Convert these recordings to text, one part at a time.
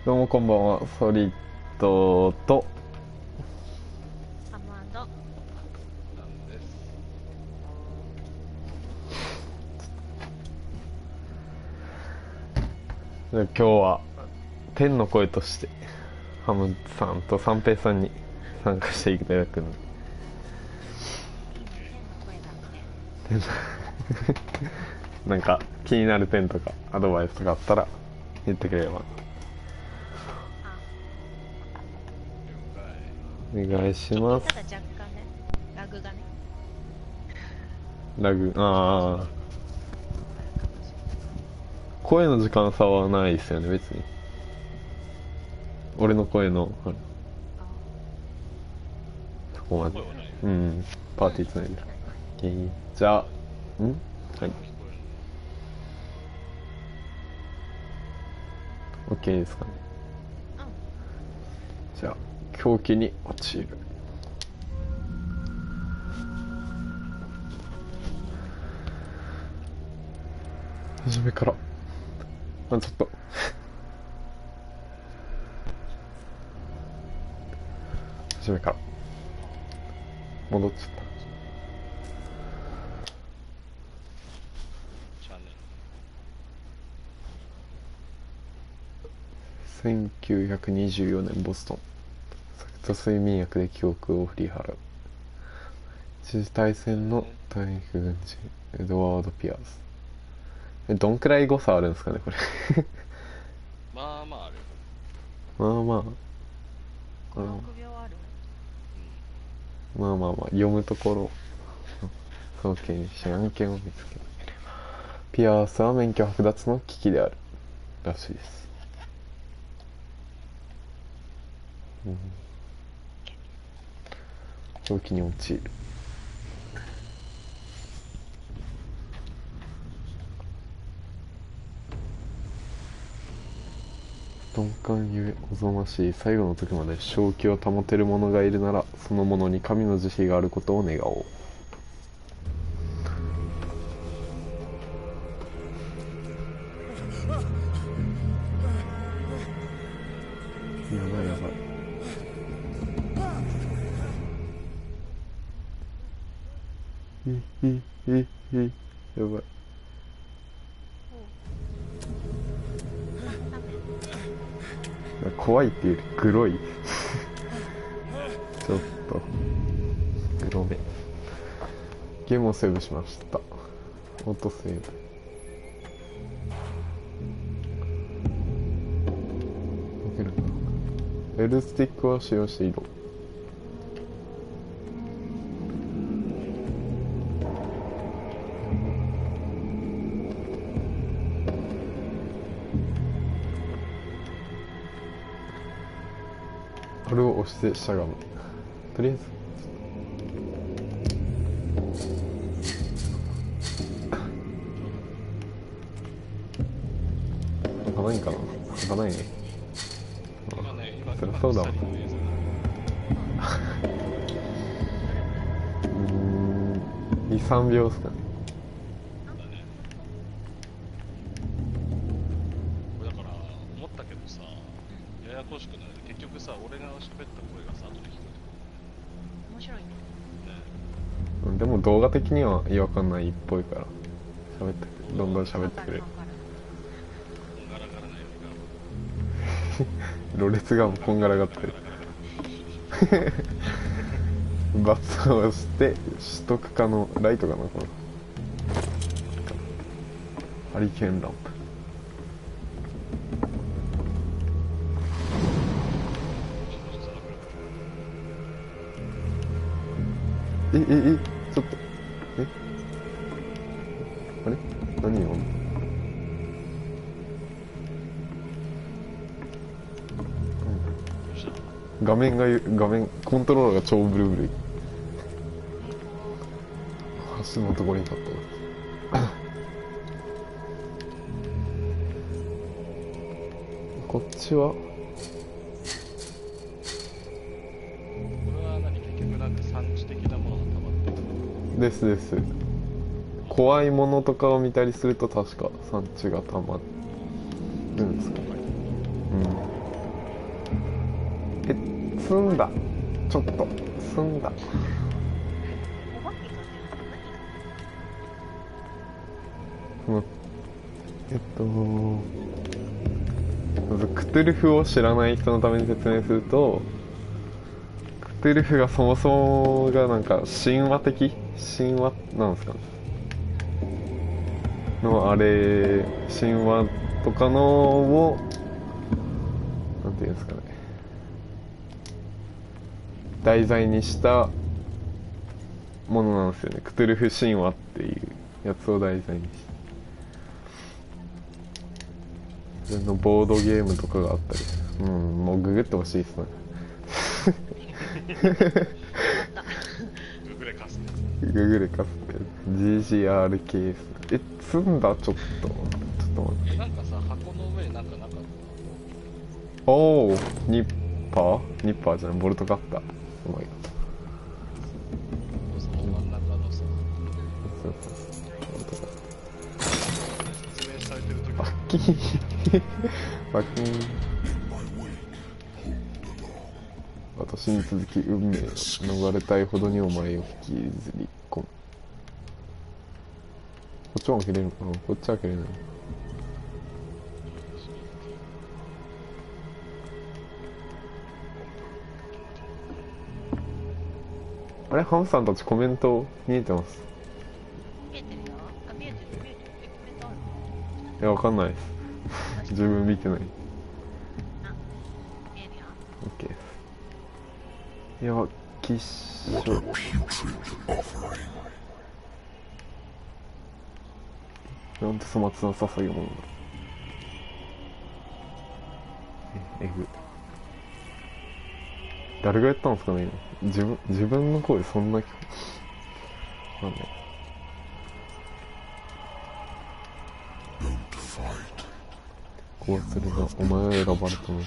どうもこんばんは、ソリッドとアマンドなんです。今日は天の声としてハムさんと三平さんに参加していただくので、いいね、天の声だって。なんか気になる点とかアドバイスとかあったら言ってくれれば。あ、お願いしちょます。ただ若干ね、ラグがね、ラグ、ああ、あるかもしれない。声の時間差はないですよね、別に。俺の声の、あそこまで。声はない。うん、パーティーつないでる。じゃあ、はい。OK ですかね。じゃあ、狂気に陥る。初めから。ちょっと。初めから。戻っちゃった。1924年ボストン。酒と睡眠薬で記憶を振り払う。一次大戦の大陸軍人エドワード・ピアース。どんくらい誤差あるんですかねこれ。まあまあある。まあまあ、5、6秒ある。まあまあまあ読むところ早期にし案件を見つける。ピアースは免許剥奪の危機であるらしいです。狂気に陥る。鈍感ゆえおぞましい最後の時まで正気を保てる者がいるなら、その者に神の慈悲があることを願おう。やばいやばい。やばい。怖いっていうよりグロい。ちょっとグロめ。ゲームをセーブしました。オートセーブ。L スティックを使用して移動。これを押してしゃがむ。とりあえず開かないんかな。開かないね。そりゃそうだわ。2、3秒ですかね。だから思ったけどさ、ややこしくなる。結局さ、俺が喋った声がさ、後で聞こえてくる。面白いね。でも動画的には違和感ないっぽいから喋ってどんどん喋ってくれる。こんがらがらないよろれつがこんがらがってる。バツを押して取得可能。ライトかなこのハリケーンランプ。ちょっとあれ何よ。画面コントローラーが超ブルブル。橋のところに立ったな。こっちはこれは何、結局なんか産地的なものが溜まってるです。怖いものとかを見たりすると確か産地が溜まるんですかね。積んだ。ちょっと積んだ。お化けがそのまずクトゥルフを知らない人のために説明すると、クトゥルフがそもそもがなんか神話なんですかねのあれ、神話とかのをなんていうんですかね、題材にしたものなんですよね。クトゥルフ神話っていうやつを題材にして、それのボードゲームとかがあったり、もうググってほしいですね。ググレカスググレかつて GGRK 積んだ。ちょっと待って。なんかさ、箱の上になんかなかった？おお、ニッパーじゃない、ボルトカッター。お前がその真ん中のさ、そうボルトカッ説明されてる時ター。バッキーバッキー。私に続き運命を逃れたいほどにお前を引きずり込む。こっちも開けれるのかな。こっちは開けれない。あれ、ハムさんたちコメント見えてます？見えてるよ。あ、見えてる。コメントある。いや、わかんないです。自分見てない。あ、見えるよ。OK です。いや、きっしょ。なんて粗末な捧げ物だ。えぐ。誰がやったんですかね。自分の声そんな聞こえなんだよ。こうすればお前が選ばれたのに。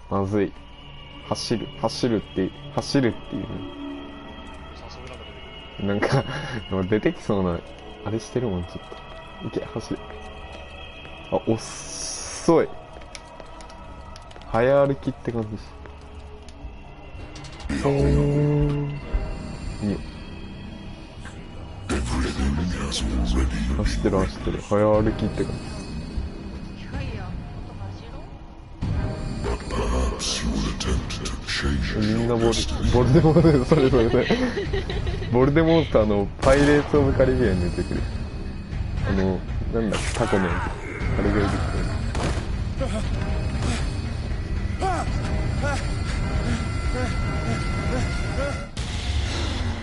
まずい。走るっていう早速なんか出てくる。なんか出てきそうなあれしてるもん。ちょっといけ、走る。あ、遅い。早歩きって感じし。いいよ。走ってる。早歩きって感いやいや、もっと走ろじ。みんなボルデモート、それボルデモート、パイレーツ・オブ・カリビアンに出てくるなんだっけ、タコのやつ、あれが出てくる。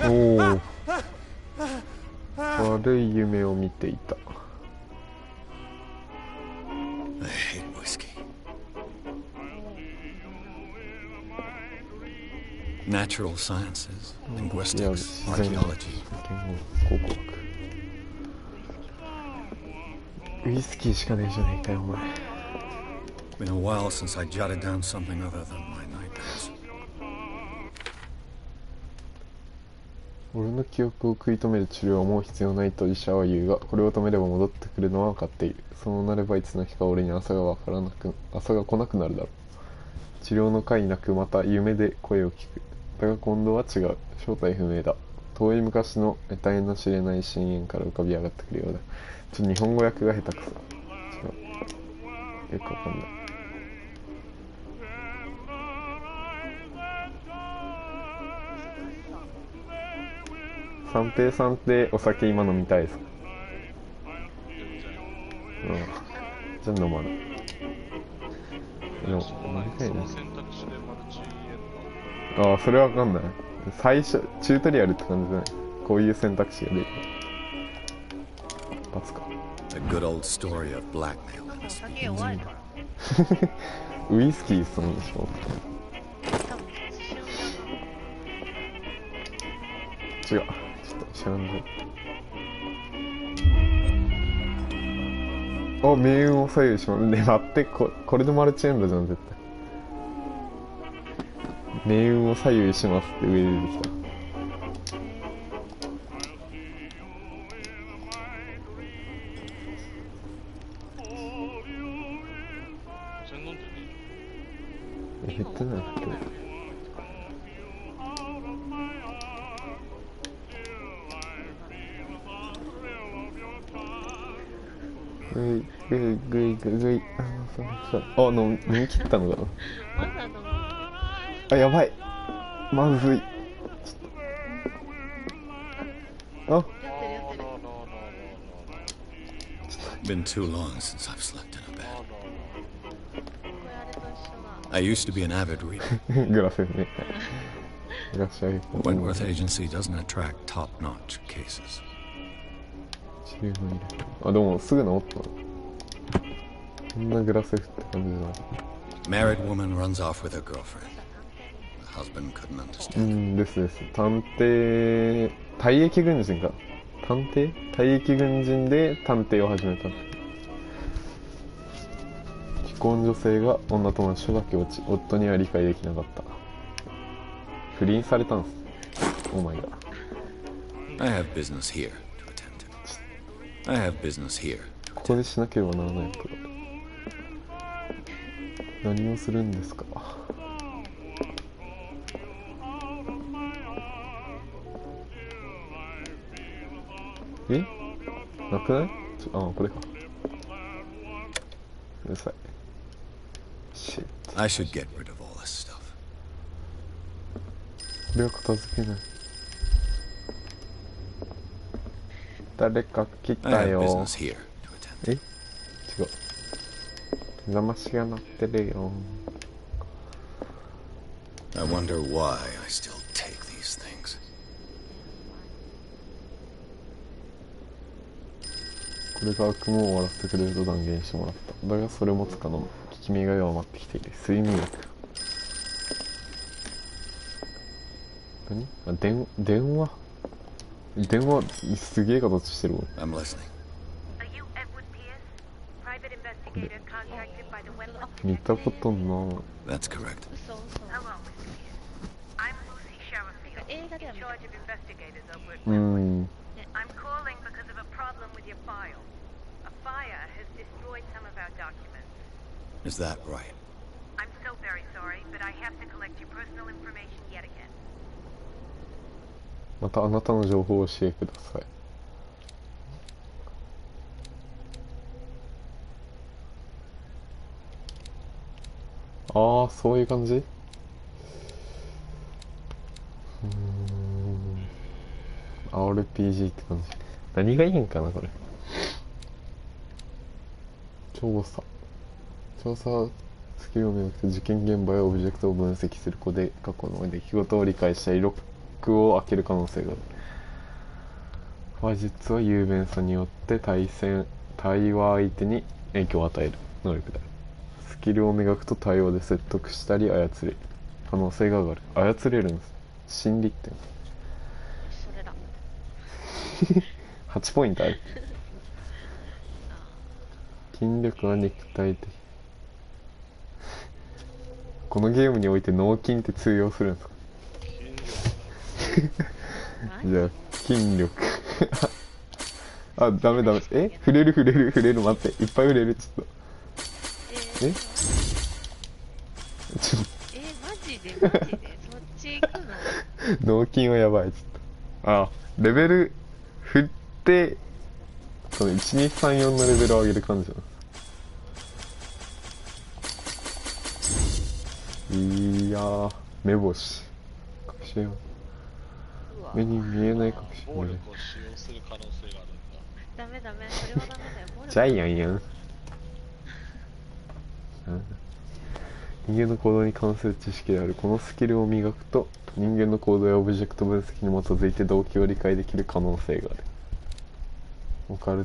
おお、悪い夢を見ていた。I hate whiskey. Natural sciences, いや、 linguistics, 自然 archaeology. 考古学。ウイスキーしかねえじゃねえかよ、お前。Been a while since I jotted down something other than my nightmares. 俺の記憶を食い止める治療はもう必要ないと医者は言うが、これを止めれば戻ってくるのは分かっている。そうなればいつの日か俺に朝が来なくなるだろう。治療の回なくまた夢で声を聞く。だが今度は違う。正体不明だ。遠い昔の得体の知れない深淵から浮かび上がってくるようだ。ちょっと日本語訳が下手くそ。違う。よくわかんない。三平さんってお酒今飲みたいですか？じゃあ飲まない。でも飲みたいな。選択肢でマルチああ、それわかんない。最初チュートリアルって感じじゃない。こういう選択肢が出る。一発か。 The good old story of blackmail. お酒弱いから。ウイスキーそうでしょ。多分一瞬違う、ちょっと知らんぞ。あ、命運を左右します。ね、待って、これでマルチエンドじゃん、絶対。命運を左右しますって上で出てきた。減ってないんだっけど。ぐいぐいぐいぐいぐい、飲み切ったのかな。まだ飲む。あ、やばい、まずい。あ、酔ってる酔ってる。 Been too long since I've slept in a bed. これあれと一緒だ。 I used to be an avid reader. グラセンね。いらっしゃい。 Wentworth Agency doesn't attract top-notch cases. 治療の入れ。あ、でもすぐ治ったの。こんなグラセフって感じだ。 Married woman runs off with her girlfriend. The husband couldn't understand. です。探偵、退役軍人か。探偵？退役軍人で探偵を始めた。既婚女性が女友達とだけ落ち、夫には理解できなかった。不倫されたんです。オーマイガー。 I have business here to attend to. I have business here. ここでしなければならないことが。何をするんですか。え？なくない？あ、これか。うるさい。Shit。 I should get rid of all this stuff. これは片付けない。誰か来 I た have よ。 business here to attend え？ to. 違う。目覚ましが鳴ってるよ。 I wonder why I still take these things. これが悪夢を終わらせてくれると断言してもらった。だがそれもつかの効き目が弱まってきている。睡眠薬。何？あ、電話すげえ形してるわ。 I'm listening. Are you Edward Pierce, private investigator contracted by the Wentworth 見たことな。 That's correct. 嘘嘘。 Hello, Mr. Pierce. I'm Lucy Sherifield, 映画では in 見た。 charge of investigators over at う Wentworth. ん。 I'm calling because of a problem with your file. A fire has destroyed some of our documents. Is that right? I'm so very sorry, but I have to collect your personal information yet again. またあなたの情報を教えてください。ああ、そういう感じ？RPG って感じ。何がいいんかなこれ。調査スキルをめぐって事件現場やオブジェクトを分析する子で過去の出来事を理解したりロックを開ける可能性がある。話術は雄弁さによって対話相手に影響を与える能力である。スキルを磨くと対話で説得したり操れる可能性が上がる。操れるんです。心理ってそれだ。8ポイントある。筋力は肉体的。このゲームにおいて脳筋って通用するんですか？じゃあ筋力あ、ダメ、え、触れる、待って、いっぱい触れる、ちょっとえちょっマジでそっち行くの？と脳筋はやばい、ちょっとレベル振ってその1234のレベルを上げる感じだな。いやー、目星隠しよう。目に見えない隠し暴力を使用する可能性があるんだ。ダメ、それはダメだよ。ジャイアンやん。人間の行動に関する知識である。このスキルを磨くと人間の行動やオブジェクト分析に基づいて動機を理解できる可能性がある。オカル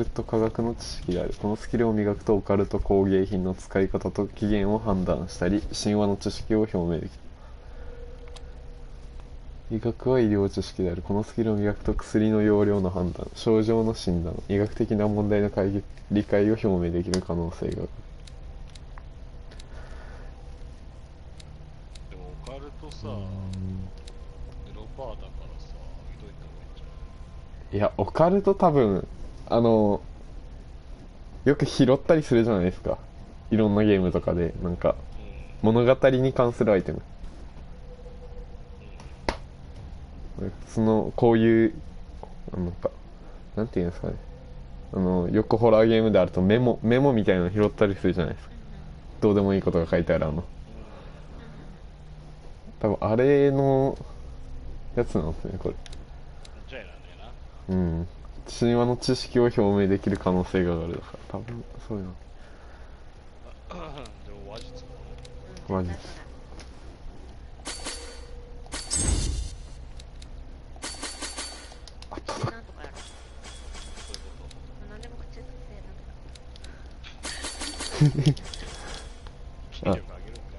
ト科学の知識である。このスキルを磨くとオカルト工芸品の使い方と起源を判断したり神話の知識を表明できる。医学は医療知識である。このスキルを磨くと薬の用量の判断、症状の診断、医学的な問題の理解を表明できる可能性がある。でもオカルトさ、エロバーだからさ、ひどいと思っちゃう。いや、オカルト多分よく拾ったりするじゃないですか。いろんなゲームとかでなんか物語に関するアイテム。そのこういうなんかなんていうんですかね、よくホラーゲームであるとメモみたいなの拾ったりするじゃないですか。どうでもいいことが書いてある多分あれのやつなんですねこれ。じゃあいらねえな。うん。神話の知識を表明できる可能性があるだから多分そういうの。でも話術も話術。あっただ。なんとかやろう。そういうこ何でも口癖なんとか。と。筋力上げるんか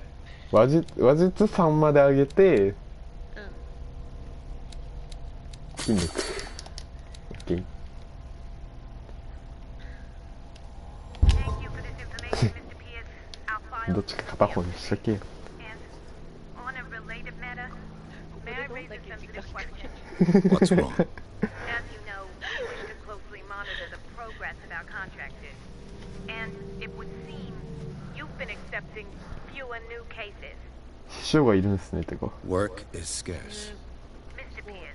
い。話術3まで上げてうん。筋力 OK。 Thank you for this information, Mr. Pierce. Our file どっちか片方にしとけよ。 and on a related matter, may I raise a sensitive question? What's wrong? As you know, we wish to closely monitor the progress of our contractors. And it would seem you've been accepting fewer new cases. 師匠がいるんですねてか。 Work is scarce. Mr. Pierce,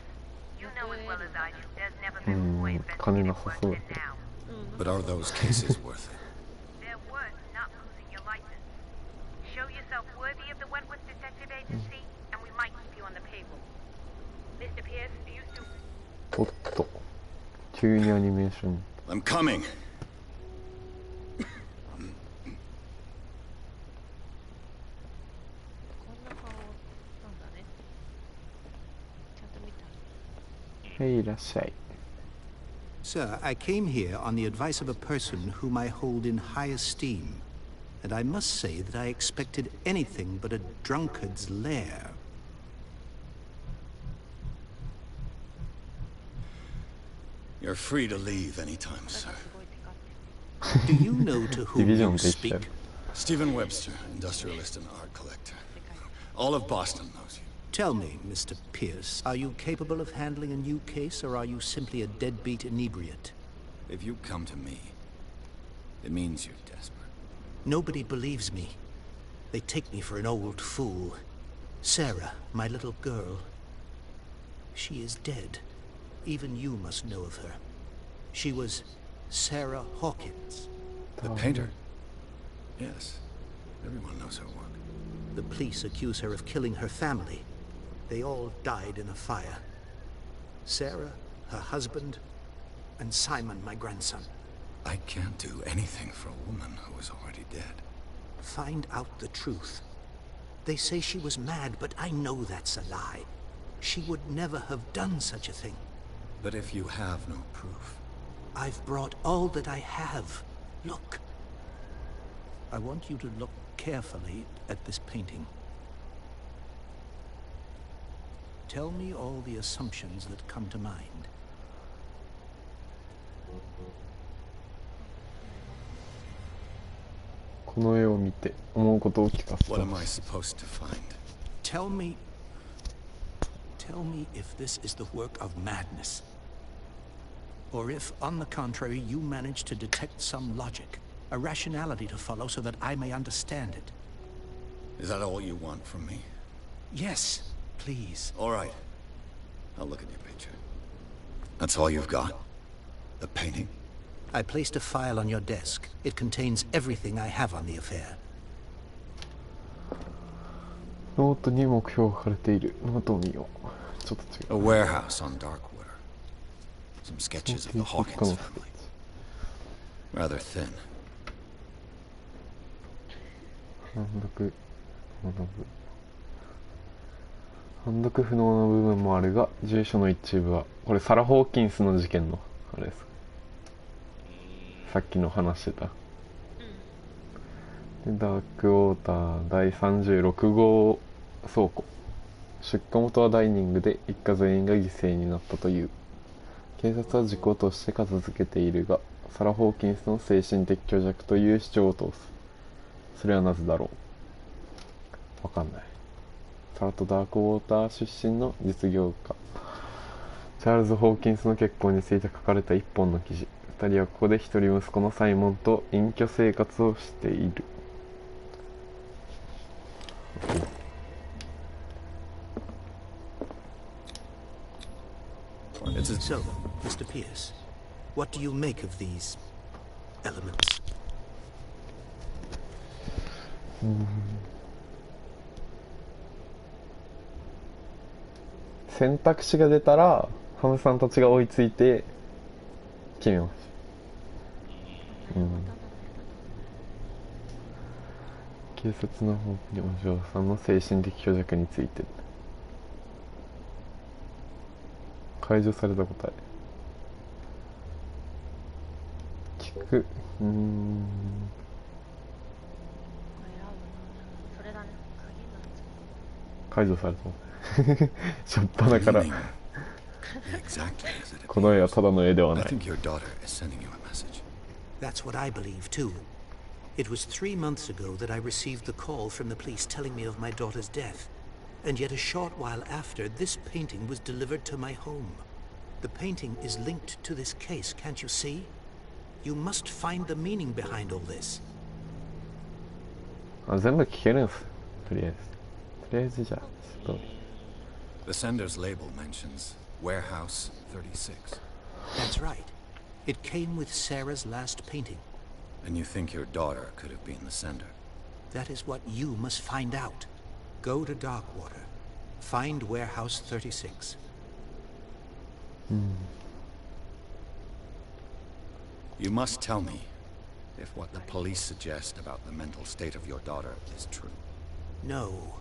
you know as well as I do, there's never been more金 investigative なさ work そう。 than now. But are those cases worth it? They're worth not losing your license. Show yourself worthy of the Wentworth Detective Agency, and we might keep you on the payroll. Mr. Pierce, do you still... おっと急にアニメーション。 I'm coming. こんな顔なんだね。ちゃんと見た。はい、いらっしゃい。 Sir, I came here on the advice of a person whom I hold in high esteem, and I must say that I expected anything but a drunkard's lair. You're free to leave anytime, sir. すごいテカって。 Do you know to whom Division you teacher. speak? Stephen Webster, industrialist and art collector. All of Boston knows you. Tell me, Mr. Pierce, are you capable of handling a new case, or are you simply a deadbeat inebriate? If you come to me, it means you're desperate. Nobody believes me. They take me for an old fool. Sarah, my little girl, she is dead. Even you must know of her. She was Sarah Hawkins. The painter? Yes. Everyone knows her work. The police accuse her of killing her family. They all died in a fire. Sarah, her husband, and Simon, my grandson. I can't do anything for a woman who is already dead. Find out the truth. They say she was mad, but I know that's a lie. She would never have done such a thing. But if you have no proof, I've brought all that I have. Look. I want you to look carefully at this painting. Tell me all the assumptions that come to mind. この絵を見て思うことを聞かせ what て am I supposed to find? Tell me if this is the work of madness. Or if, on the contrary, you manage to detect some logic, a rationality to follow so that I may understand it. Is that all you want from me? Yes, please. All right. I'll look at your picture. That's all you've got? The painting? I placed a file on your desk. It contains everything I have on the affair. ノートに目標が書かれている。ノートを見よう。ちょっと違 A う。 warehouse on Darkwater. Some sketches of the Hawkins family. Rather thin. 判読不能な部分もあるが、住所の一部はこれサラ・ホーキンスの事件のあれです。さっきの話してた。でダークウォーター第36号倉庫。出火元はダイニングで一家全員が犠牲になったという。警察は事故として片付けているが、サラ・ホーキンスの精神的虚弱という主張を通す。それはなぜだろう。わかんない。サラとダークウォーター出身の実業家チャールズ・ホーキンスの結婚について書かれた一本の記事。2人はここで一人息子のサイモンと隠居生活をしている。It's a So, Mr. Pierce, what do you make of these elements? 選択肢が出たらハムさんたちが追いついて決めます。警察の方にお嬢さんの精神的虚弱について。解除された答え。聞く。これ選ぶな。それだね。鍵になっちゃ解除された。しょっぱなから。 meaning exactly as it この絵は appears. ただの絵ではな I い。 think your daughter is sending you a message. That's what I believe, too. It was 3 months ago that I received the call from the police telling me of my daughter's death. And yet a short while after, this painting was delivered to my home. The painting is linked to this case, can't you see? You must find the meaning behind all this. あ、全部聞けるんす。とりあえず。とりあえずじゃあ、ちょっと。 The sender's label mentions Warehouse 36. That's right. It came with Sarah's last painting. And you think your daughter could have been the sender? That is what you must find out. Go to Darkwater. Find Warehouse 36. You must tell me if what the police suggest about the mental state of your daughter is true. No.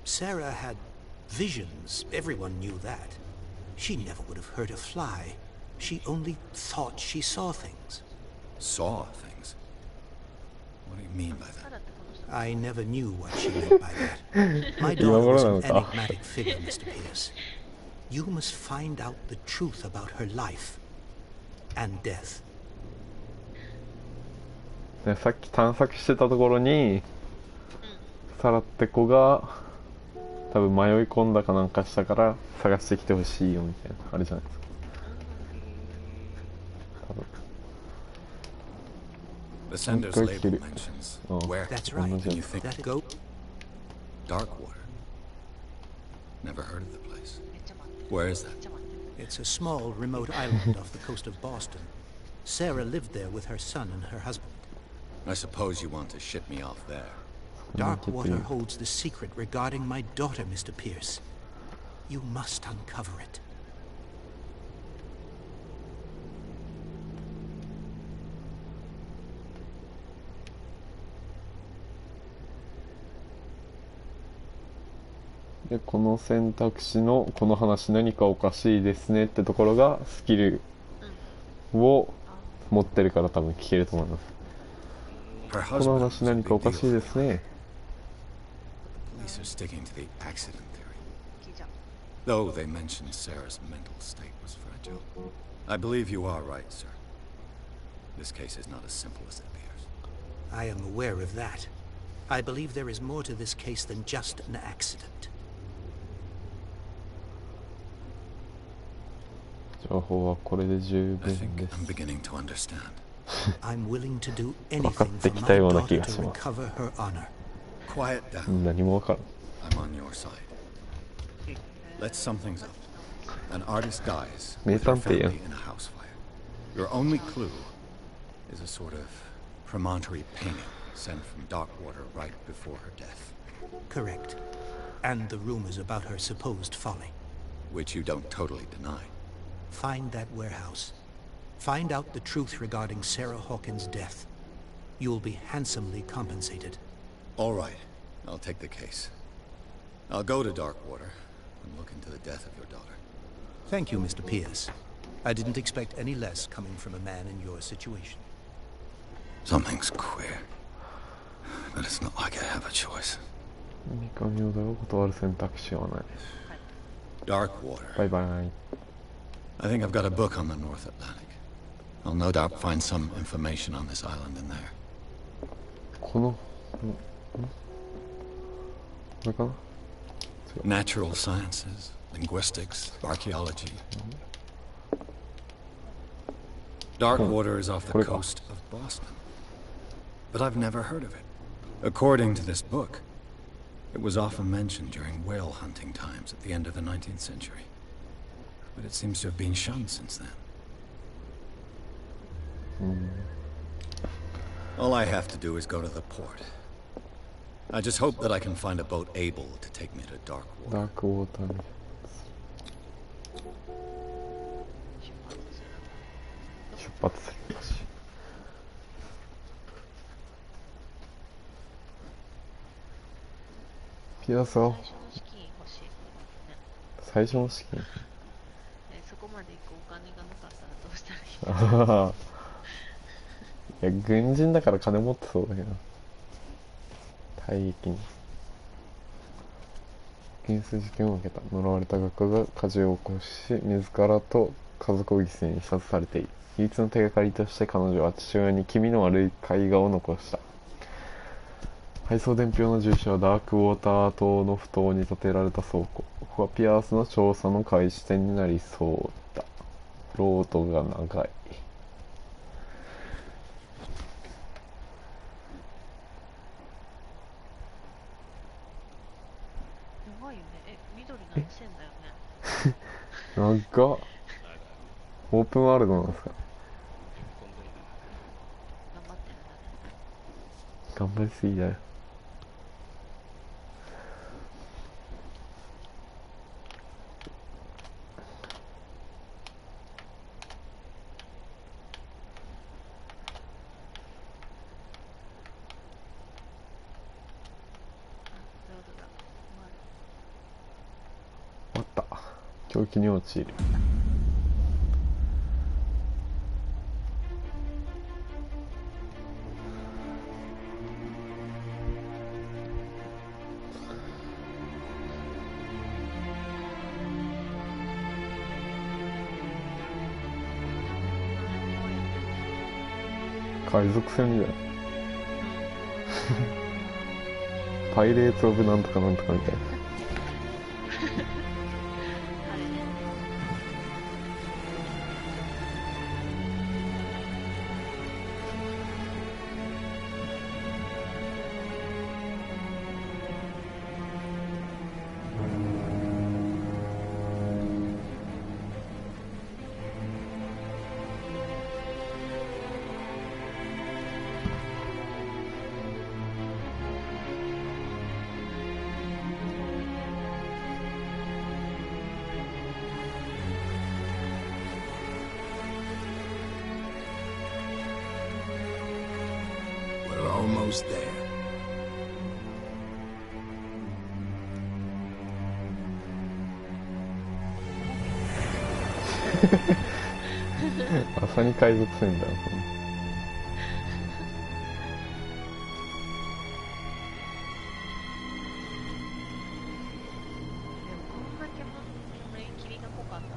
Sarah had visions. Everyone knew that. She never would have hurt a fly. She only thought she saw things. Saw things? What do you mean by う。 that? ただってこの人 I never knew what she meant by that. My daughter was an enigmatic figure, Mr. Pierce. You must find out the truth about her life and death. ね、さっき探索してたところに、サラって子が多分迷い込んだかなんかしたから探してきてほしいよみたいなあれじゃないですか。多分 The sender's Go label kill it. mentions Oh. Warehouse. That's right. And you think That go. Darkwater? Never heard of the place. めっちゃ待ってる。 Where is めっ that? ちゃ待ってる。 It's a small, remote island off the coast of Boston. Sarah lived there with her son and her husband. I suppose you want to ship me off there. Darkwater holds the secret regarding my daughter, Mr. Pierce. You must uncover it. でこの選択肢のこの話何かおかしいですねってところがスキルを持ってるから多分聞けると思います。 Her この husband 話 was a 何 big かおか deal しい for で the すね。 police are sticking to the accident theory. 聞いちゃう。 Though they mentioned Sarah's mental state was fragile. I believe you are right, sir. This case is not as simple as it appears. I am aware of that. I believe there is more to this case than just an accident. 情報はこれで十 I 分 think で I'm す。 beginning to understand. I'm willing to do 分かっ anything て for き my たような気 daughter がし to ます。 recover her honor. Quiet down. 何も分からん。 I'm on your side. Let's sum things up. An artist dies Me with her también. family in a house fire. Your only clue is a sort of promontory painting sent from Darkwater right before her death, Correct. And the rumors about her supposed folly. which you don't totally deny. Find that warehouse. Find out the truth regarding Sarah Hawkins' death. You'll be handsomely compensated. All right, I'll take the case. I'll go to Darkwater and look into the death of your daughter. Thank you, Mr. Pierce. I didn't expect any less coming from a man in your situation. Something's queer, but it's not like I have a choice. 何か妙だを断る選択肢はない。 Darkwater. バイバイ。 I think I've got a book on the North Atlantic. I'll no doubt find some information on this island in there. この、これかな。 Natural sciences, linguistics, archaeology. Darkwater is off the coast of Boston. But I've never heard of it. According to this book, It was often mentioned during whale hunting times at the end of the 19th century. But it seems to have been shunned since then. All I have to do is go to the port. I just hope that I can find a boat able to take me to dark ダ water. ークウォーターに出発するらしい。ピアスは最初の資金欲しい。ね、最初の資金。そこまで行くお金がなかったらどうしたらいいああ。いや、軍人だから金持ってそうだけど。大役に。原始事件を受けた呪われた画家が火事を起こし、自らと家族を犠牲に殺されている。唯一の手がかりとして彼女は父親に気味の悪い絵画を残した。配送伝票の住所はダークウォーター島の埠頭に建てられた倉庫。ここはピアースの調査の開始点になりそうだ。ロードが長い。長いよね。緑何線だよね。長っ。オープンワールドなんですかね。頑張ってるんだね。頑張りすぎだよ。ロードだ。終わった。狂気に陥る。海賊船みたいな。パイレーツ・オブ・なんとかなんとかみたいな。あれね。We're almost there. まさに海賊船だよ。でもこんだけ霧が濃かったら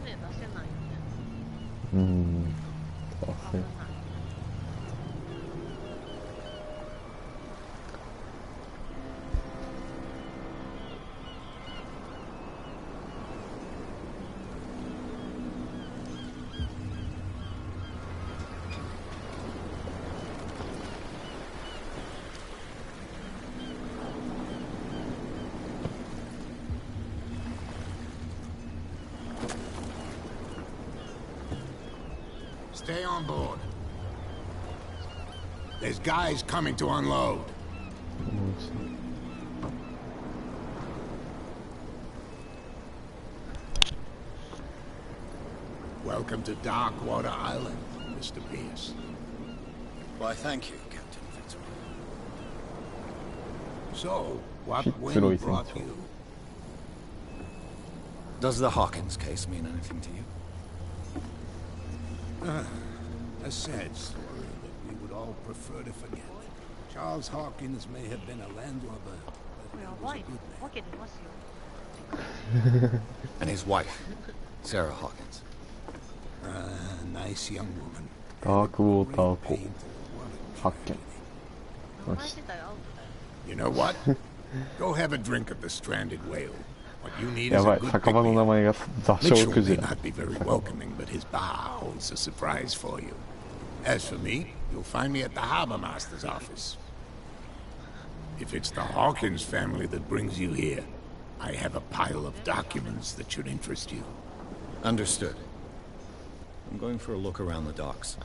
船出せないよね。そう危ね。ない。Stay on board. There's guys coming to unload. Welcome to Darkwater Island, Mr. Pierce. Why, thank you, Captain Fitzroy. So, what Fitzroy wind brought Central. you? Does the Hawkins case mean anything to you? A sad story that we would all prefer to forget. Charles Hawkins may have been a landlubber, but he や was ば a い good ね。 man. わけ出ますよ。 And his wife, Sarah Hawkins. Nice young woman. ダークウォーター Great 湖 painter. What a 発見。名前自体アウトだよ。 You know what? Go have a drink of the stranded whale. What you need や is ば a い、 good 酒場の picnic. 名前が座礁 Mitchell ク may ジラ。 not be very welcoming, but his bar holds a surprise for you. As for me, you'll find me at the harbor master's office. If it's the Hawkins family that brings you here, I have a pile of documents that should interest you. Understood. I'm going for a look around the docks.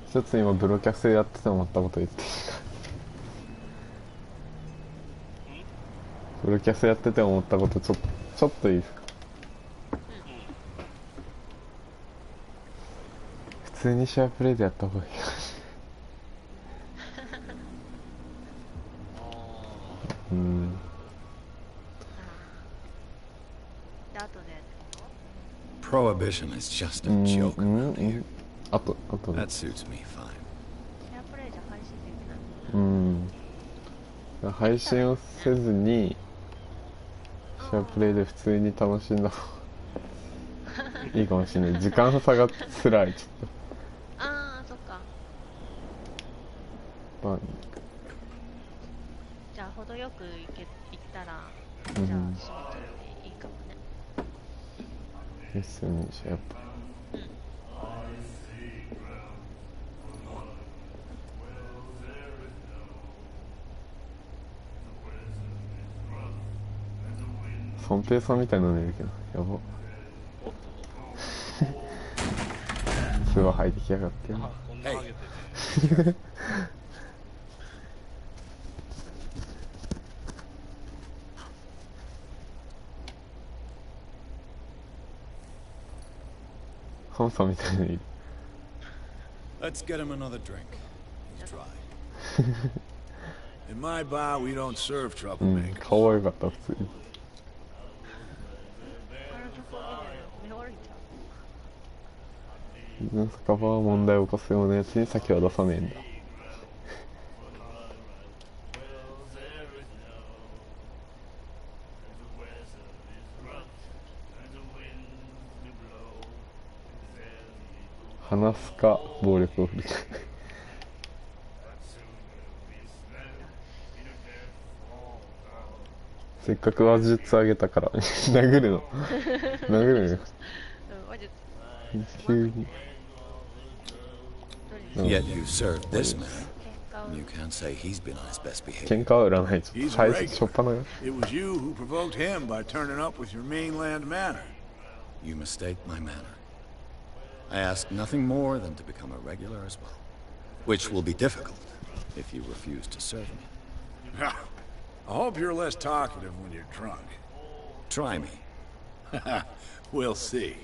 一つ今ブロキャスやってて思ったこと言っていいか。ブロキャスやってて思ったことちょっといいですか。普通にシェアプレイでやった方がいいかもしれない。うん。で、後でやってこ Prohibition is just a joke around here. あとね。 That suits me fine. う。シェアプレイじゃ配信できない。配信をせずにシェアプレイで普通に楽しんだ方がいいかもしれない。時間差が辛いちょっああ、そっか。と。まあじゃあ、程よく行ったら、うんじゃあ、閉めちゃっていいかもね。ですよね、シェアプレイ。ソンペイさんみたいなのいるけど、やば。すごい入ってきやがってよ。あ、こんなハゲてる。ハンさんみたいなのいる。Let's get him another drink. He's dry. In my bar, we don't serve うん、 troublemakers. 顔は良かった、普通に。彼女と目悪いんちゃう。自分酒場は問題を起こすようなやつに酒は出さねえんだ。話すか暴力を振るか。せっかく話術あげたから殴るの殴るのよ。話術。急に。Yet you served this man. 喧嘩を You can't say he's been on his best behavior. 喧嘩は売らない。ちょっ He's と a 最初っ端なよ。 It was you who provoked him by turning up with your mainland manner. You mistake my manner. I ask nothing more than to become a regular as well. Which will be difficult if you refuse to serve me. I hope you're less talkative when you're drunk. Try me. We'll see.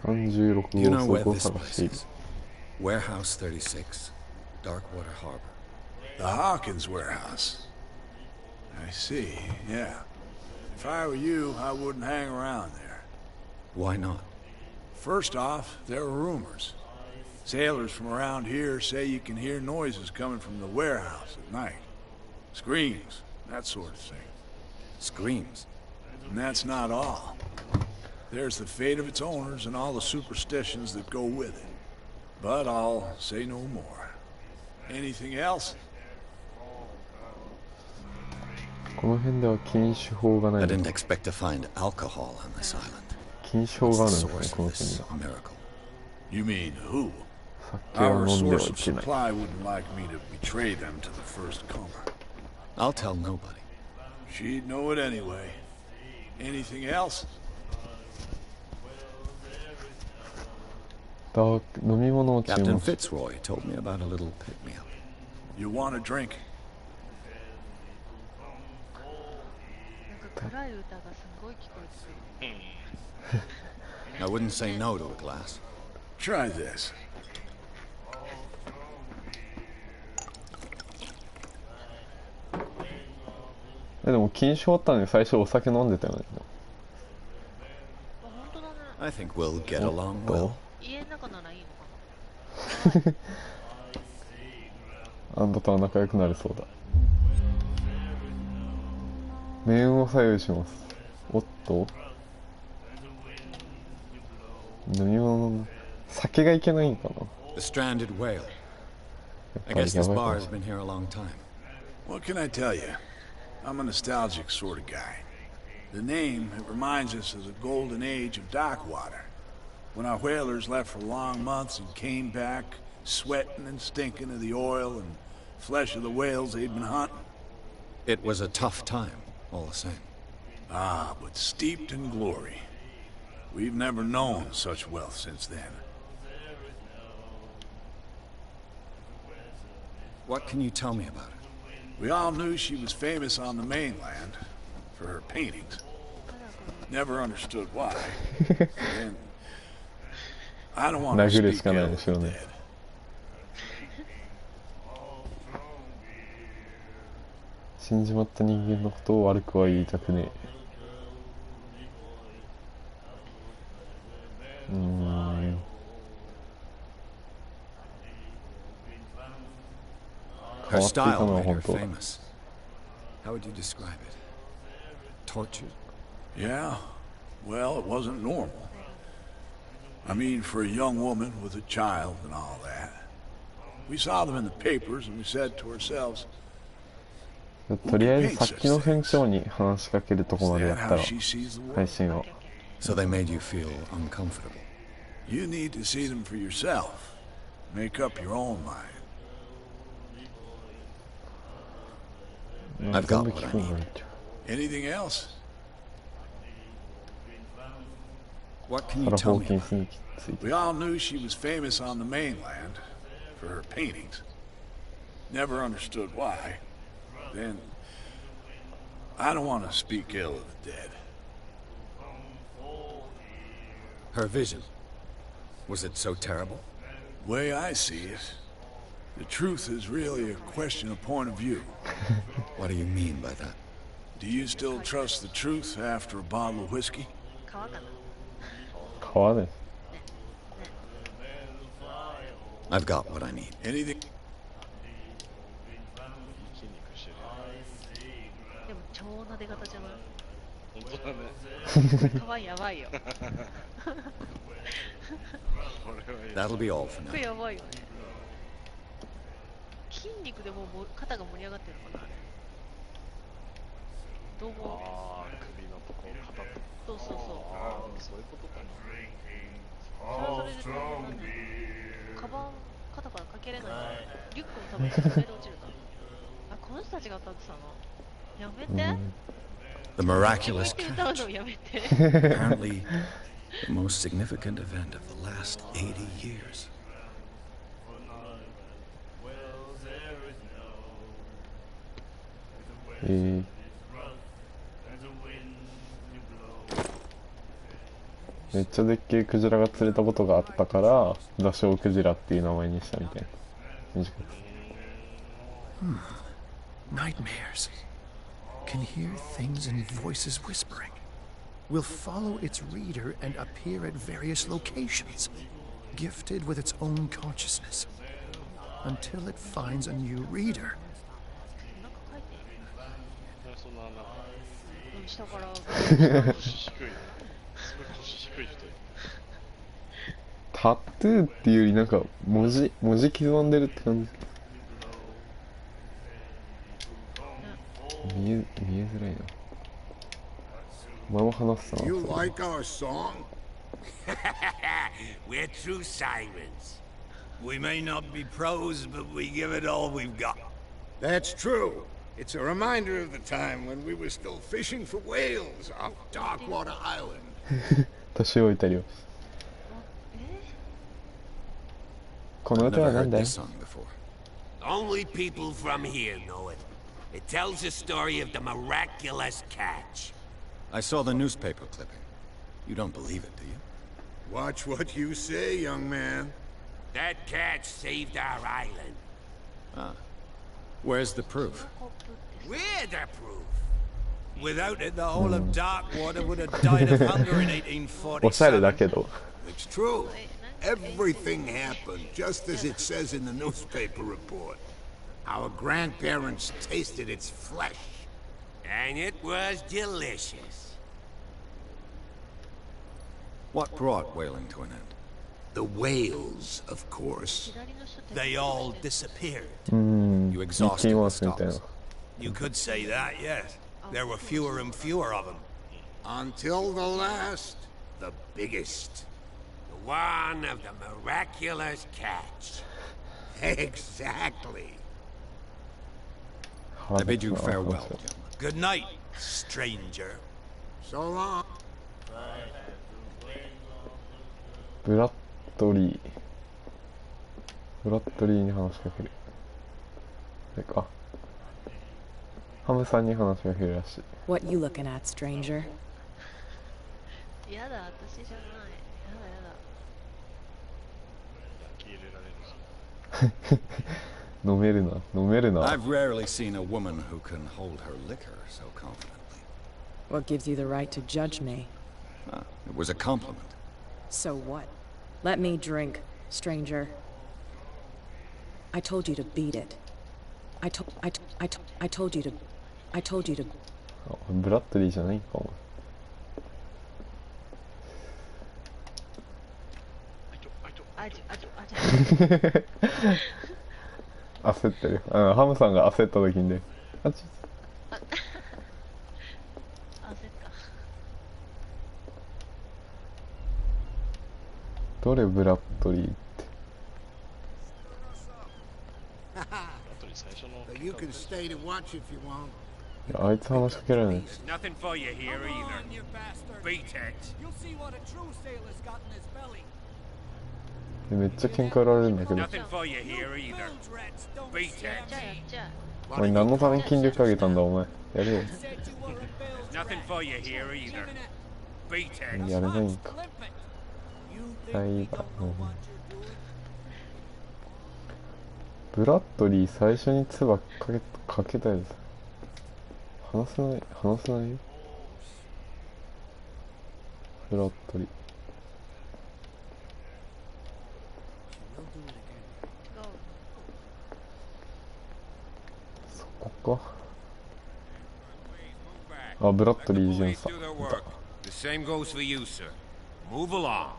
36 You 号 know そ where こを this 探して place いる。 is? Warehouse 36, Darkwater Harbor. The Hawkins warehouse. I see, yeah. If I were you, I wouldn't hang around there. Why not? First off, there are rumors. Sailors from around here say you can hear noises coming from the warehouse at night. Screams, that sort of thing. Screams. And that's not all. There's the fate of its owners and all the superstitions that go with it. But I'll say no more. Anything else? この辺では禁酒法がな I いの didn't か。 expect to find alcohol on this island. 禁酒法 What's があ the るんです source ね、こ of の this 国は。 miracle? You mean who? 酒を Our 飲んではい source of けない。 supply wouldn't like me to betray them to the first comer. I'll tell nobody. She'd know it anyway. Anything else? 飲み物を注 Captain 文し Fitzroy told me about a little pick-me-up. You want a drink? なんか暗い歌がすごい聞こえてくる。 I wouldn't say no to a glass. Try this. でも禁酒終わったのに最初お酒飲んでたよね。あ、本当だね。 I think we'll get お along っと 家の中ならいいのかあんたとは仲良くなれそうだ。命運を左右します。おっと飲み物酒がいけないんかな。 The stranded whale. や I っぱり guess や this ばいか bar も has しれない。 been here a long time. What can I tell you? I'm a nostalgic sort of guy. The name, it reminds us of the golden age of Darkwater. when our whalers left for long months and came back sweating and stinking of the oil and flesh of the whales they'd been hunting. It was a tough time, all the same. Ah, but steeped in glory. We've never known such wealth since then. What can you tell me about it? We all knew she was famous on the mainland for her paintings. Never understood why. And I don't want to speak ill of the dead. 死んじまった人間のことを悪くは言いたくねえ。Her style made her famous. How would you describe it? Tortured? Yeah, well, it wasn't normal. I mean, for a young woman with a child and all that. We saw them in the papers and we said to ourselves, とりあえずさっきの船長に話しかけるとこまでやったら配信を。 So they made you feel uncomfortable. You need to see them for yourself. Make up your own mind. I've got what I need. Anything else? What can you tell me? We all knew she was famous on the mainland for her paintings. Never understood why. Then, I don't want to speak ill of the dead. Her vision. Was it so terrible? Way I see it, the truth is really a question of point of view. What do you mean by that? Do you still trust the truth after a bottle of whiskey? 川かな。川です。I've got what I need. Anything? 筋肉してる。でも超なで方じゃない。本当だね。川やばいよ。これはいい。 That'll be all for これ now. やばいよね。筋肉でもう肩が盛り上がってるのかなあれ。どうも。ああ、首のとこ肩と。そうそうそう。ああ、そういうことかな。それはそれで大変なんだよ。カバン肩からかけれないからリュックのために滑り落ちるから。あ、この人たちが歌ってたの。やめて。The miraculous 歌う catch. のやめて。 Apparently, the most significant event of the last 80 years. Eh. めっちゃでっけえクジラが釣れたことがあったから座礁クジラっていう名前にしたみたいな。短く。Nightmares. Can hear things and voices whispering. Will follow its reader and appear at various locations, gifted with its own consciousness, until it finds a new reader. なんか書いてる。そんななんかうん、下から。腰低い。すごい腰低い人。タトゥーっていうよりなんか文字刻んでるって感じ。見えづらいな。お前も話すな。 You like our song? We're true sirens. We may not be pros, but we give it all we've got. That's true. It's a reminder of the time when we were still fishing for whales off Darkwater Island. 年老いたりを。この I've 歌は never 何 heard だい？ this song before. Only people from here know it. It tells the story of the miraculous catch. I saw the newspaper clipping. You don't believe it, do you? Watch what you say, young man. That catch saved our island. Ah. Where's the proof? We're the proof. Without it, the whole of Darkwater would have died of hunger in おしゃれだ 1847. けど。 It's true. Everything happened just as it says in the newspaper report. Our grandparents tasted its flesh. And it was delicious. What brought whaling to an end? The whales, of course. 左の人って They all disappeared. うん。 You ミッ exhausted キー the マウスみたいな。 stocks. You could say that, yes. There were fewer and fewer of them. Until the last, the biggest. The One of the miraculous cats. Exactly. I bid you farewell, gentlemen. Good night, stranger. So long. ブラッドリー。ブラッドリーに話しかける。それか。ハムさんに話しかけるらしい。What you looking at, stranger? やだ、私じゃない。やだやだ。受け入れられるし。飲めるな、飲めるな。 I've rarely seen a woman who can hold her liquor so confidently. What gives you the right to judge me? It was a compliment. So what? Let me drink, stranger. I told you to beat it. I told you to. あ、ブラッドリーじゃないんかも。焦ってる。ハムさんが焦った時にね。あ、焦った。どれブラッドリーって。So you can stay to watch if you want. いや、あいつ話しかけられない。 Nothing for you here either. Beat it. めっちゃ喧嘩売られるんだけど。 Nothing for you here either. Beat it. お前何のために筋力上げたんだお前。やれよ。 Nothing for you here either. Beat it. やれないんか。はいだ。ブラッドリー最初に唾かけたやつ。話せないよ。ブラッドリー。そこか。あ、ブラッドリー巡査。 The same goes for you, sir. Move along.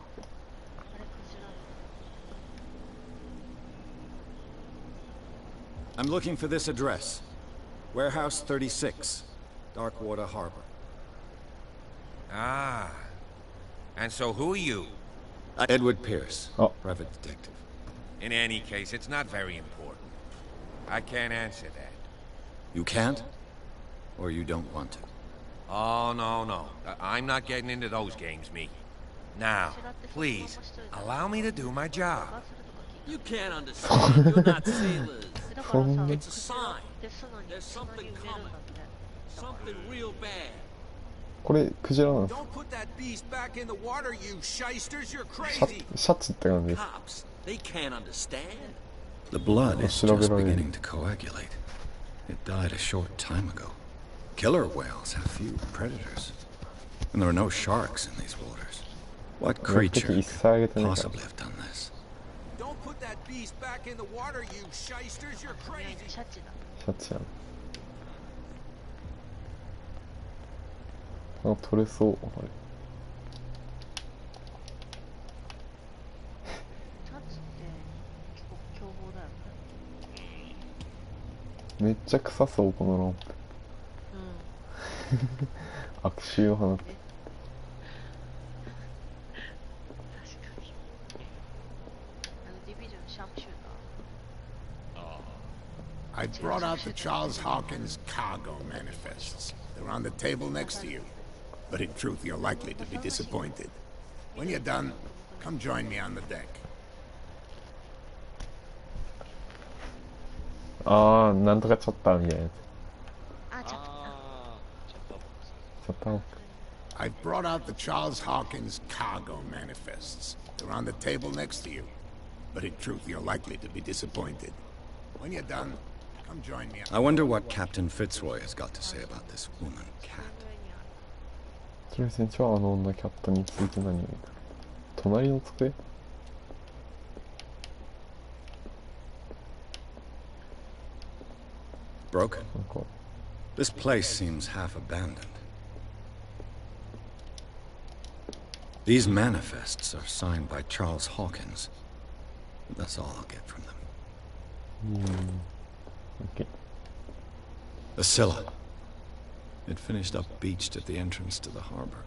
I'm looking for this address. Warehouse 36, Darkwater Harbor. Ah. And so who are you? Edward Pierce, Oh. private detective. In any case, it's not very important. I can't answer that. You can't? Or you don't want to? Oh, no. I'm not getting into those games, me. Now, please, allow me to do my job. You can't understand. You're not sailors. そんな。 It's a sign. There's something coming. Something real bad. これクジラなんです。 Don't put that beast back in the water, you shysters. You're シャツって感じです。 Cops, they can't understand. The blood is Shall I just get on in? beginning to coagulate. It died a short time ago. Killer whales have few predators. And there are no sharks in these waters. What creature could possibly have done this? Don't put that beast back in the water, you shysters. You're crazy. シャチだ。シャツやん。あ、取れそう。あれ。シャチって結構凶暴だよね。めっちゃ臭そうこのロンプ。悪臭を放って。確かに。ディビジョンシャープシューター。 I brought out the Charles Hawkins cargo manifests. They're on the table next to you. But in truth, you're likely to be disappointed. When you're done, come join me on the deck. ああ、なんとかチャッターみたいなやつ。あ、チャッター。チャッター。 I've brought out the Charles Hawkins cargo manifests. They're on the table next to you. But in truth, you're likely to be disappointed. When you're done, come join me. I wonder what Captain Fitzroy has got to say about this woman cat. それ船長はあの女キャットについて何を言うか。隣の机 Broken. なんか This place seems half abandoned. These manifests are signed by Charles Hawkins. That's all I'll get from them. OK The Scylla. It finished up beached at the entrance to the harbor.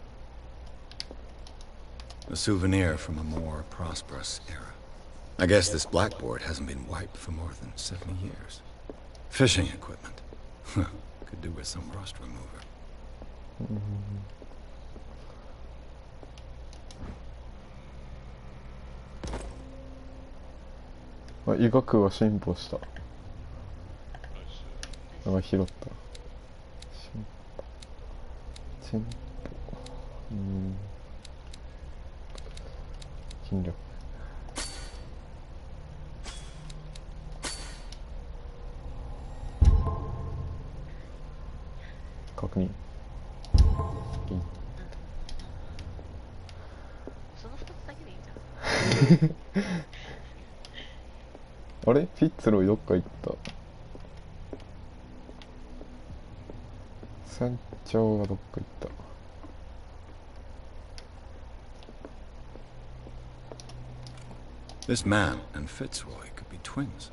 A souvenir from a more prosperous era. I guess this blackboard hasn't been wiped for more than 70 years. Fishing equipment. Could do with some rust remover.医学は進歩した。なんか拾った。進歩。筋力。確認。その2つだけでいいんじゃん。あれフィッツロイどっか行った。船長がどっか行った。This man and Fitzroy could be twins.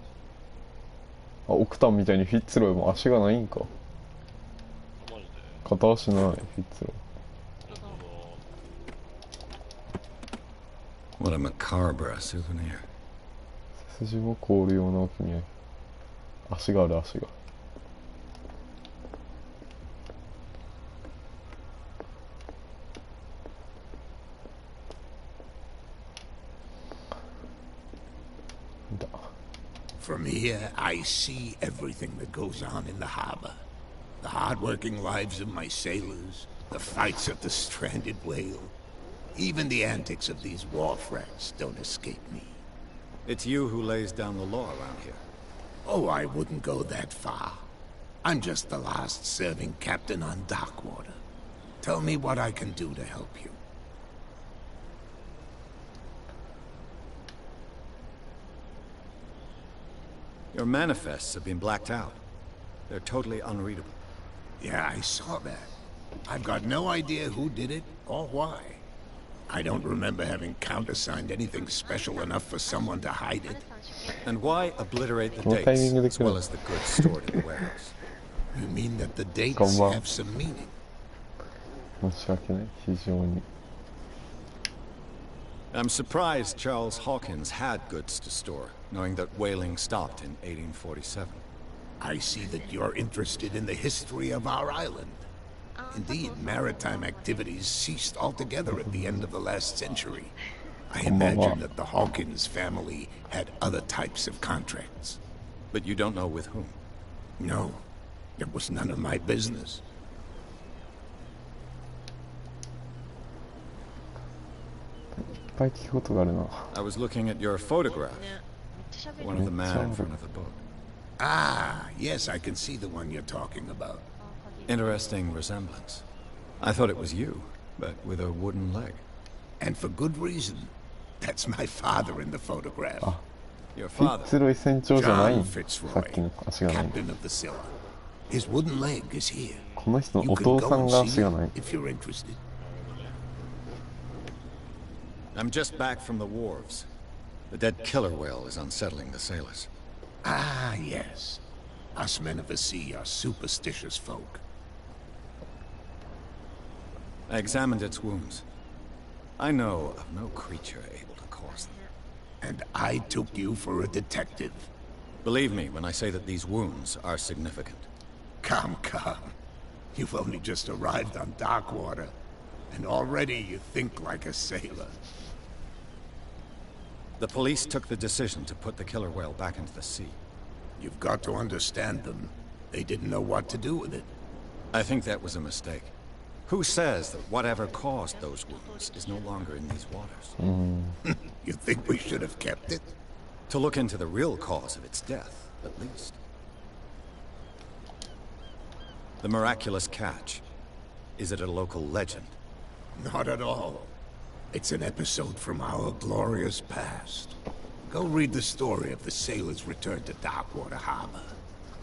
あ、オクタンみたいにフィッツロイも足がないんか。片足ないフィッツロイ。What a macabre souvenir. 背筋を凍るような組合。足がある足が。From here, I see everything that goes on in the harbor. The hard-working lives of my sailors, the fights of the stranded whale. Even the antics of these wharf rats don't escape me. It's you who lays down the law around here. Oh, I wouldn't go that far. I'm just the last serving captain on Darkwater. Tell me what I can do to help you. Your manifests have been blacked out. They're totally unreadable. Yeah, I saw that. I've got no idea who did it or why. I don't remember having countersigned anything special enough for someone to hide it. And why obliterate the dates as well as the goods stored in the warehouse? You mean that the dates have some meaning? 申し訳ない、非常に。I'm surprised Charles Hawkins had goods to store, knowing that whaling stopped in 1847. I see that you're interested in the history of our island. Indeed, maritime activities ceased altogether at the end of the last century. I imagine that the Hawkins family had other types of contracts. But you don't know with whom? No, it was none of my business. I was looking at your photograph. One of the men in front of the boat. Ah, yes, I can see the one you're talking about. Interesting resemblance. I thought it was you, but with a wooden leg. And for good reason. That's my father in the photograph. Your father? John Fitzroy, captain of the Scylla. His wooden leg is here. You can go and see it if you're interested. I'm just back from the wharves. The dead killer whale is unsettling the sailors. Ah, yes. Us men of the sea are superstitious folk. I examined its wounds. I know of no creature able to cause them. And I took you for a detective. Believe me when I say that these wounds are significant. Come. You've only just arrived on Darkwater, and already you think like a sailor. The police took the decision to put the killer whale back into the sea. You've got to understand them. They didn't know what to do with it. I think that was a mistake. Who says that whatever caused those wounds is no longer in these waters? You think we should have kept it? To look into the real cause of its death, at least. The miraculous catch. Is it a local legend? Not at all. It's an episode from our glorious past. Go read the story of the sailors' return to Darkwater Harbor.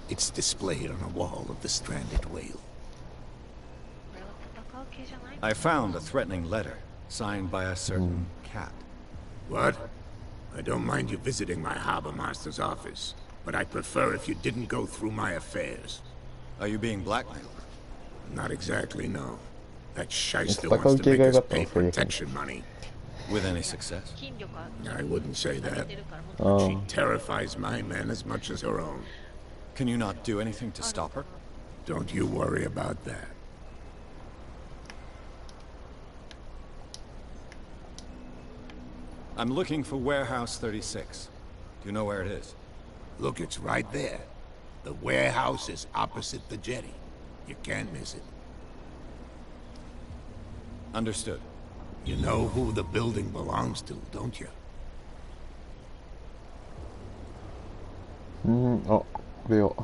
It's displayed on a wall of the stranded whale. I found a threatening letter, signed by a certain cat. What? I don't mind you visiting my harbor master's office, but I'd prefer if you didn't go through my affairs. Are you being blackmailed? Not exactly, no. That shyster wants to make us pay protection money. With any success? I wouldn't say that. Oh. She terrifies my men as much as her own. Can you not do anything to stop her? Don't you worry about that. I'm looking for Warehouse 36. Do you know where it is? Look, it's right there. The warehouse is opposite the jetty. You can't miss it. Understood. You know who the building belongs to, don't you? あ、これを。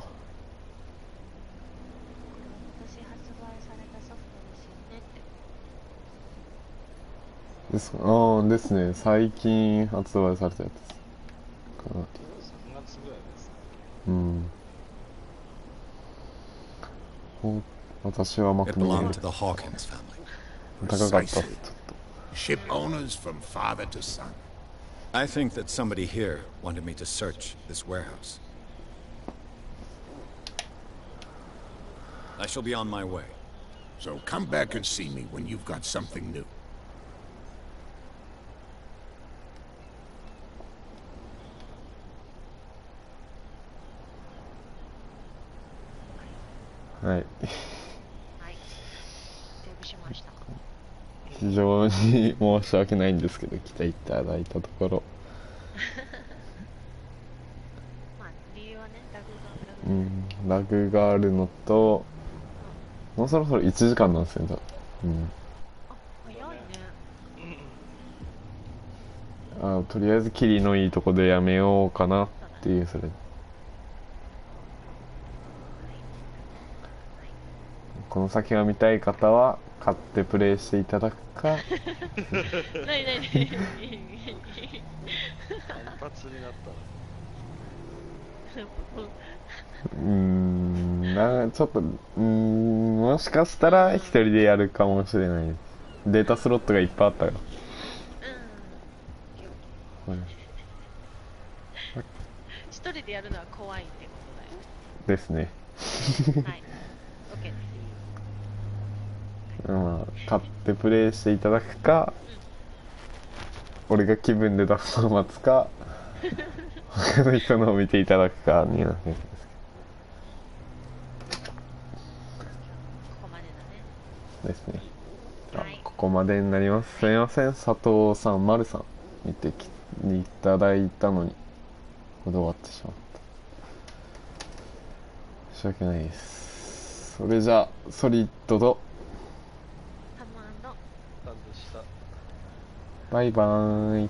ですですね。最近発売されたやつです。かなり。3月ぐらいですね。うん。私はマクミリン。高かったっす。Ship owners from father to son. I think that somebody here wanted me to search this warehouse. I shall be on my way. So come back and see me when you've got something new. Right. はい。デビューしました。非常に申し訳ないんですけど、来ていただいたところ。まあ、理由はね、ラグがあるのと、もうそろそろ1時間なんですよ、うん。あ、早いね。とりあえずキリのいいとこでやめようかなっていう、それ。この先が見たい方は買ってプレイしていただくか。なになに。単発になったら。ちょっともしかしたら一人でやるかもしれないです。データスロットがいっぱいあったよ。一人でやるのは怖いってことだよ。ですね。はい。OK です。まあ、買ってプレイしていただくか、俺が気分で出すのを待つか、他の人のを見ていただくかになってるんですけど。ここまでだね。ですね。ここまでになります。すみません、佐藤さん、丸さん、見ていただいたのに、ここで終わってしまった。申し訳ないです。それじゃあ、ソリッドと、バイバーイ。